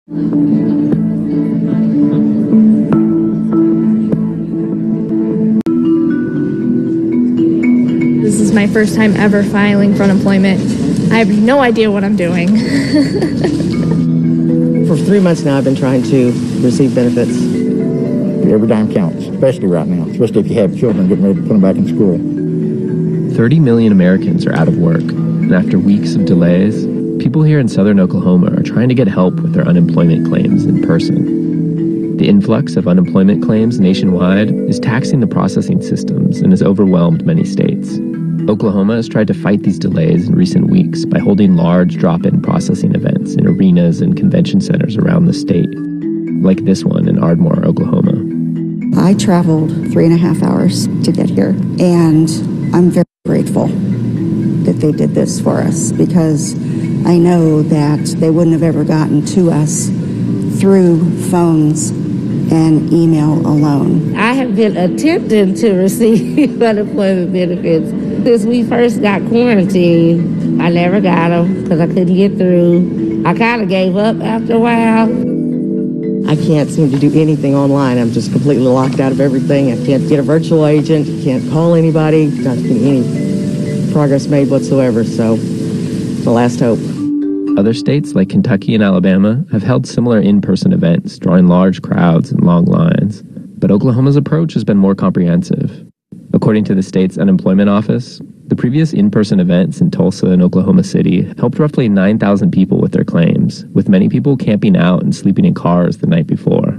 This is my first time ever filing for unemployment. I have no idea what I'm doing. For 3 months now, I've been trying to receive benefits. Every dime counts, especially right now, especially if you have children getting ready to put them back in school. 30 million Americans are out of work, and after weeks of delays, people here in southern Oklahoma are trying to get help with their unemployment claims in person. The influx of unemployment claims nationwide is taxing the processing systems and has overwhelmed many states. Oklahoma has tried to fight these delays in recent weeks by holding large drop-in processing events in arenas and convention centers around the state, like this one in Ardmore, Oklahoma. I traveled 3.5 hours to get here, and I'm very grateful that they did this for us, because I know that they wouldn't have ever gotten to us through phones and email alone. I have been attempting to receive unemployment benefits since we first got quarantined. I never got them because I couldn't get through. I kind of gave up after a while. I can't seem to do anything online. I'm just completely locked out of everything. I can't get a virtual agent, can't call anybody, not getting any progress made whatsoever, so it's the last hope. Other states like Kentucky and Alabama have held similar in-person events, drawing large crowds and long lines. But Oklahoma's approach has been more comprehensive. According to the state's unemployment office, the previous in-person events in Tulsa and Oklahoma City helped roughly 9,000 people with their claims, with many people camping out and sleeping in cars the night before.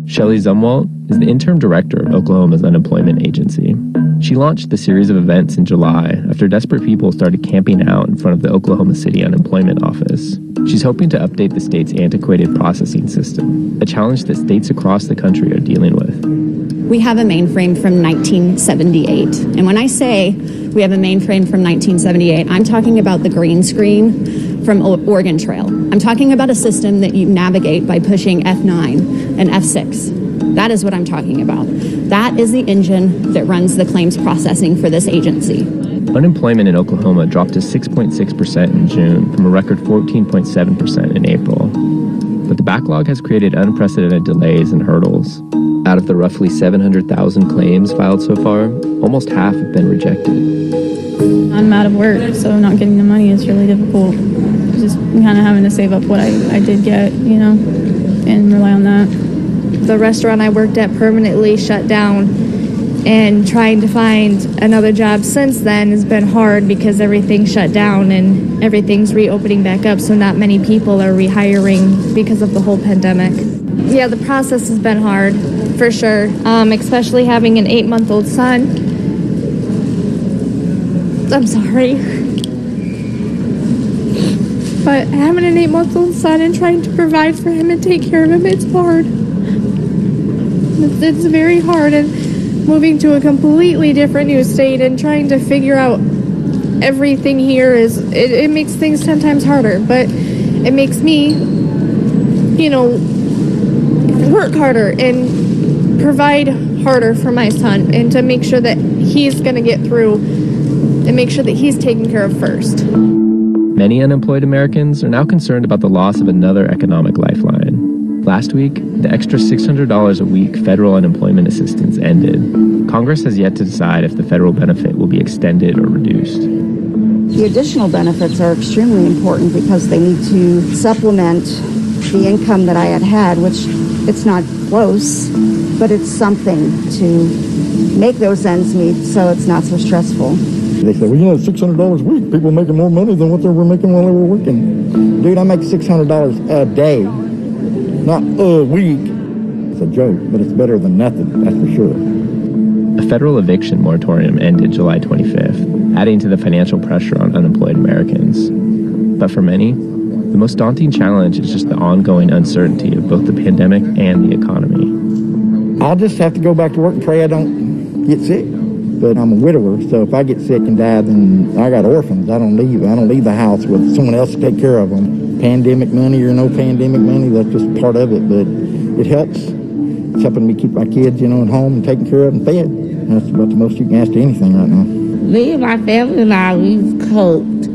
Shelley Zumwalt is the interim director of Oklahoma's unemployment agency. She launched the series of events in July after desperate people started camping out in front of the Oklahoma City unemployment office. She's hoping to update the state's antiquated processing system, a challenge that states across the country are dealing with. We have a mainframe from 1978. And when I say we have a mainframe from 1978, I'm talking about the green screen from Oregon Trail. I'm talking about a system that you navigate by pushing F9 and F6. That is what I'm talking about. That is the engine that runs the claims processing for this agency. Unemployment in Oklahoma dropped to 6.6% in June from a record 14.7% in April. But the backlog has created unprecedented delays and hurdles. Out of the roughly 700,000 claims filed so far, almost half have been rejected. I'm out of work, so not getting the money is really difficult. Just kind of having to save up what I did get, and rely on that. The restaurant I worked at permanently shut down, and trying to find another job since then has been hard because everything shut down and everything's reopening back up, so not many people are rehiring because of the whole pandemic. Yeah, the process has been hard, for sure, especially having an 8-month-old son. I'm sorry. But having an 8-month-old son and trying to provide for him and take care of him, it's hard. It's very hard, and moving to a completely different new state and trying to figure out everything here it makes things 10 times harder, but it makes me, work harder and provide harder for my son, and to make sure that he's going to get through and make sure that he's taken care of first. Many unemployed Americans are now concerned about the loss of another economic lifeline. Last week, the extra $600 a week federal unemployment assistance ended. Congress has yet to decide if the federal benefit will be extended or reduced. The additional benefits are extremely important because they need to supplement the income that I had, which it's not close, but it's something to make those ends meet so it's not so stressful. They say, well, $600 a week, people making more money than what they were making while they were working. Dude, I make $600 a day, not a week. It's a joke, but it's better than nothing, that's for sure. A federal eviction moratorium ended July 25th, adding to the financial pressure on unemployed Americans. But for many, the most daunting challenge is just the ongoing uncertainty of both the pandemic and the economy. I'll just have to go back to work and pray I don't get sick. But I'm a widower, so if I get sick and die, then I got orphans. I don't leave the house with someone else to take care of them. Pandemic money or no pandemic money, that's just part of it, but it helps. It's helping me keep my kids, at home and taken care of and fed. That's about the most you can ask to anything right now. Me and my family and I, we've coped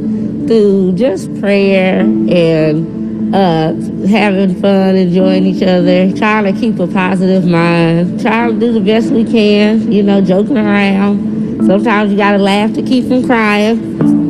through just prayer and having fun, enjoying each other, trying to keep a positive mind, trying to do the best we can, joking around. Sometimes you got to laugh to keep from crying.